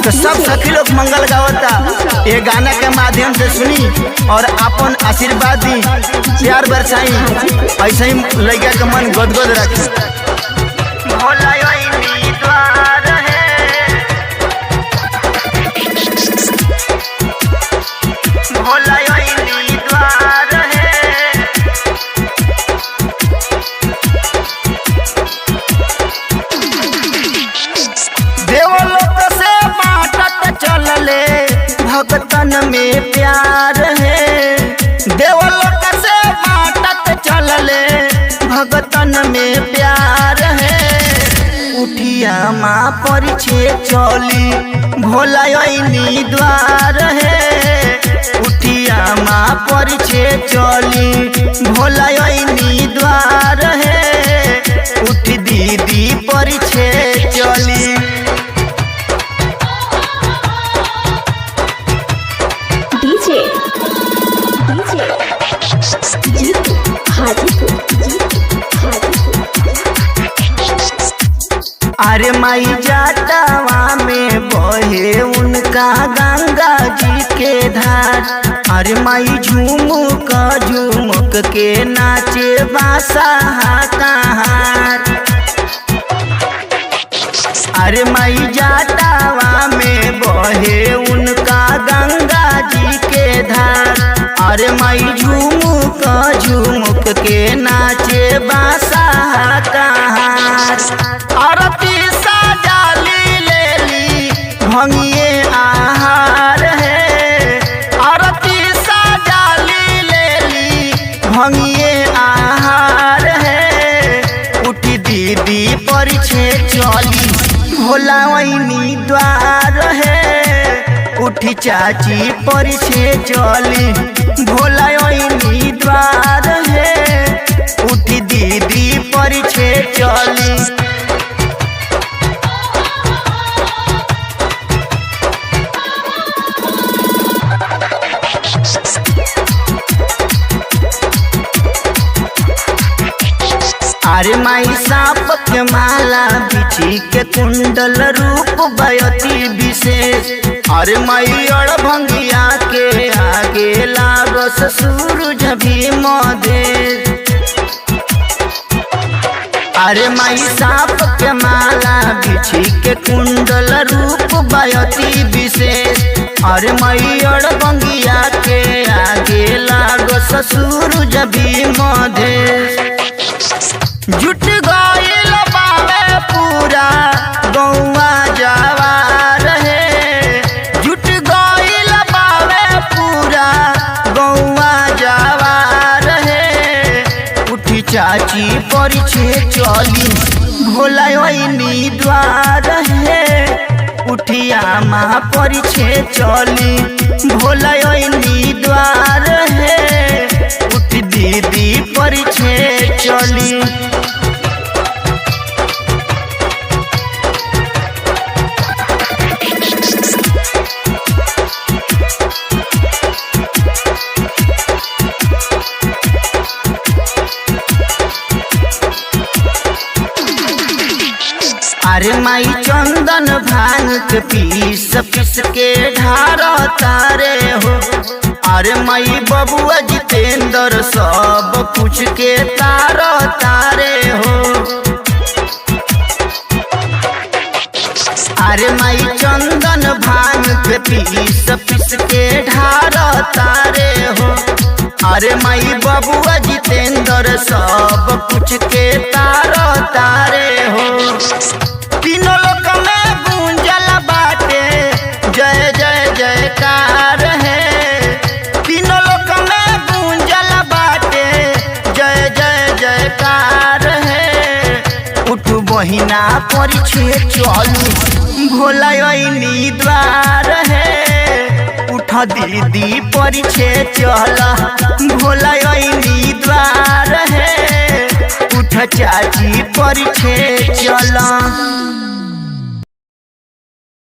तो सब सखी लोग मंगल गावता ये गाना के माध्यम से सुनी और अपन आशीर्वाद दी, प्यार बरसाई, ऐसे ही लड़का के मन गदगद रखी। देवलोक से बाटत चलले भगतन में प्यार है, देवलोक से बाटत चलले भगतन में प्यार है। उठिया माँ परिछे चली भोला द्वार है, उठिया माँ परिछे चली भोला द्वार है, उठ दीदी परिछे चली। डीजे जीतू हाजीपुर। अरे माई जाटावा में बहे उनका गंगा जी के धार, अरे माई झुमुक झुमुक के नाचे बासा कहार। अरे माई जाटावा में बहे उनका गंगा जी के धार, अरे माई झुमुक झुमुक के नाचे बासा कहार। आरती सजाली लेली भंगिए आहार है, आरती सजाली लेली भंगिए आहार है। उठी दीदी परिछे चली भोला द्वार है, उठी चाची परिछे चली भोला द्वार है, उठी दीदी परिछे चली। अरे माई सांप के माला बिछी के कुंडल रूप बयती विशेष, अरे माई अड़भंगिया के आगे लागस सूरज भी मधेश। अरे माई सांप के माला बिछी के कुंडल रूप बयती विशेष, अरे माई अड़भंगिया के आगे लागस सूरज भी मधेश। जुट गइल बावे पूरा गौवा जवार है, जुट गइल बावे पूरा गौवा जवार है। उठी चाची परिछे चली भोला द्वार है, उठिया माँ परिछे चली भोला द्वार है, उठ दीदी परिछे चली। अरे माई चंदन भांग के पीस पीस के ढार तारे हो, अरे माई बबुआ जितेंद्र सब कुछ के तार तारे हो। अरे माई चंदन भांग के पीस पीस के ढार तारे हो, अरे माई बबुआ जितेंद्र सब कुछ के तार तारे हो। तीनों लोक में गूंजल बाटे जय जय जयकार है, तीनों लोक में गूंजल बाटे जय जय जयकार है। उठ बहिना परिछे चलू भोला द्वार है, उठ दीदी परिछे चल भोला द्वार है, उठ चाची परिछे चल।